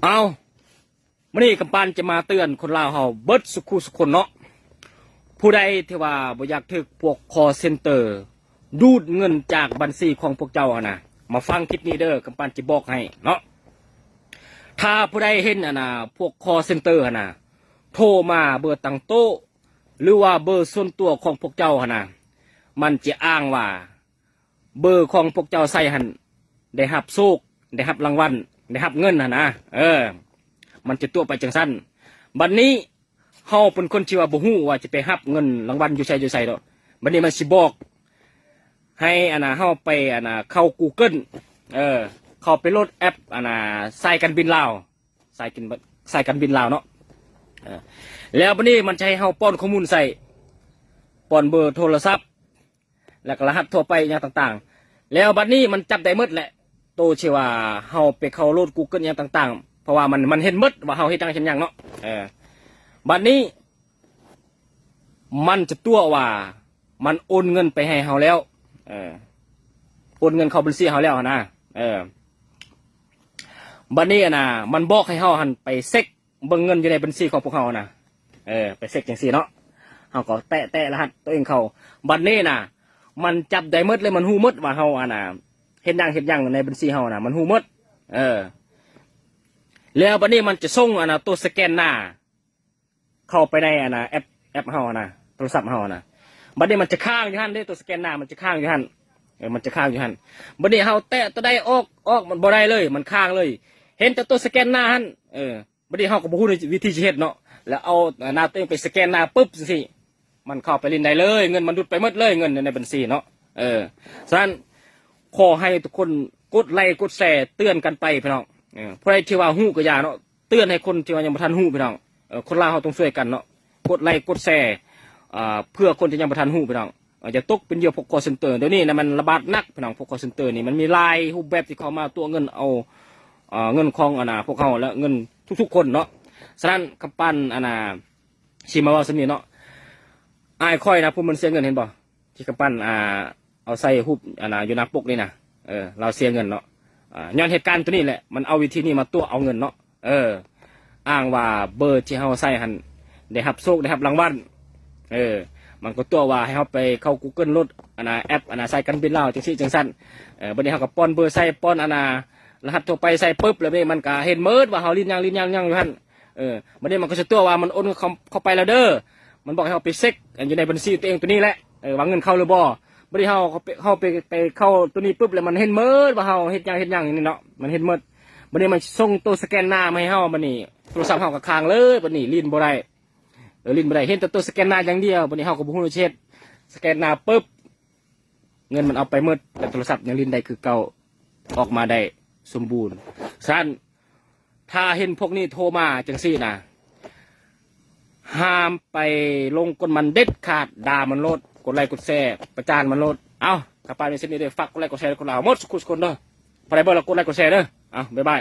เอามื่อนี้กำปั้นจะมาเตือนคนลาวเฮาเบิดสุขุสุคนเนาะผู้ใดที่ว่าบ่อยากถึกพวกคอเซ็นเตอร์ดูดเงินจากบัญชีของพวกเจ้านะมาฟังคลิปนี้เด้อกำปั้นจะบอกให้เนาะถ้าผู้ใดเห็นพวกคอเซ็นเตอร์นะโทรมาเบอร์ตั้งโต๊ะหรือว่าเบอร์ส่วนตัวของพวกเจ้านะมันจะอ้างว่าเบอร์ของพวกเจ้าใส่หันได้รับโชคได้รับรางวัลได้รับเงินนะมันจะตัวไปจังสั้นบัดนี้เฮาเป็นคนที่ว่าบ่ฮู้ว่าจะไปรับเงินรางวัลอยู่ใส่ดอกบัดนี้มันสิบอกให้เฮาไปเข้า Google เข้าไปโหลดแอปสายการบินลาวสายการบินลาวเนาะแล้วบัดนี้มันจะให้เฮาป้อนข้อมูลใส่ป้อนเบอร์โทรศัพท์แล้วก็รหัสทั่วไปอย่างต่างๆแล้วบัดนี้มันจับได้หมดแหละโตชื่อว่าเฮาไปเข้าโหลด Google อย่างต่างๆเพราะว่ามันเห็นหมดว่าเฮาเฮ็ดจังเห็นหยังเนาะบัดนี้มันจะตัวว่ามันโอนเงินไปให้เฮาแล้วโอนเงินเข้าบัญชีเฮาแล้วนะบัดนี้มันบอกให้เฮาหันไปเช็คเบิ่งเงินอยู่ในบัญชีของพวกเฮานะไปเช็คจังซี่เนาะเฮาก็แตะรหัสตัวเองเข้าบัดนี้มันจับได้หมดเลยมันฮู้หมดว่าเฮาเฮ็ดหยังในบัญชีเฮามันฮู้หมดแล้วบัดนี้มันจะส่งตัวสแกนหน้าเข้าไปในแอปเฮาโทรศัพท์เฮาบัดนี้มันจะค้างอยู่หั่นเด้ตัวสแกนหน้ามันจะค้างอยู่หั่นมันจะค้างอยู่หั่นบัดนี้เฮาแตะตัวใดออกมันบ่ได้เลยมันค้างเลยเห็นแต่ตัวสแกนหน้าหั่นบัดนี้เฮาก็บ่ฮู้วิธีสิเฮ็ดเนาะแล้วเอาหน้าตัวเองไปสแกนหน้าปึ๊บจังซี่มันเข้าไปเล่นได้เลยเงินมันดูดไปหมดเลยเงินในบัญชีเนาะฉะนั้นขอให้ทุกคนกดไลค์กดแชร์เตือนกันไปพี่น้องผู้ใดที่ว่าฮู้ก็อย่าเนาะเตือนให้คนที่ว่ายังบ่ทันฮู้พี่น้องคนลาวเฮาต้องช่วยกันเนาะกดไลค์กดแชร์เพื่อคนที่ยังบ่ทันฮู้พี่น้องจะตกเป็นเหยื่อพวกคอเซ็นเตอร์เดี๋ยวนี้มันระบาดหนักพี่น้องพวกคอเซ็นเตอร์นี่มันมีหลายรูปแบบที่เข้ามาตัวเงินเอาเงินของพวกเฮาและเงินทุกๆคนเนาะฉะนั้นกำปั้นสิมาว่าซั่นนี่เนาะอ้ายค่อยผู้มันเสียเงินเห็นบ่ที่กำปั้นเอาใส่รูปอยู่หน้าปกนี่นะเราเสียเงินเนาะย้อนเหตุการณ์ตัวนี้แหละมันเอาวิธีนี้มาตัวเอาเงินเนาะอ้างว่าเบอร์ที่เฮาใส่หันได้รับโชคได้รับรางวัลมันก็ตัวว่าให้เฮาไปเข้า Google โหลดแอปสายการบินลาวจังซี่จังซั่นบัดนี้เฮาก็ป้อนเบอร์ใส่ป้อนรหัสทั่วไปใส่ปึ๊บแล้วนี่มันก็เห็นเมิดว่าเฮาลิ้นยังอยู่หั่นบัดนี้มันก็จะตัวว่ามันโอนเข้าไปแล้วเด้อมันบอกให้เฮาไปเช็คอยู่ในบัญชีตัวเองตัวนี้แหละว่าเงินเข้าหรือบ่บัดนี้เฮาไปเข้าตัวนี้ปึ๊บแล้วมันเห็นเมิดว่าเฮาเฮ็ดหยังอย่างนี้เนาะมันเห็นเมิดบัดนี้มันส่งตัวสแกนหน้ามาให้เฮาบัดนี้โทรศัพท์เฮาก็ค้างเลยบัดนี้ลิ้นบ่ได้ลิ้นบ่ได้เห็นแต่ตัวสแกนหน้าอย่างเดียวบัดนี้เฮาก็บ่ฮู้เช็ดสแกนหน้าปึ๊บเงินมันเอาไปหมดแต่โทรศัพท์ยังลิ้นได้คือเก่าออกมาได้สมบูรณ์ฉะนั้นถ้าเห็นพวกนี้โทรมาจังซี่ห้ามไปลงกลมันเด็ดขาดด่ามันโลดกดไลค์กดแชร์ประจานมันโลดเอากระป๋าในเส้นนี้เด้อฝากกดไลค์กดแชร์คนเราหมดสุขุสุคนเด้อไปเบอร์เรากดไลค์กดแชร์เด้อเอาบ๊ายบาย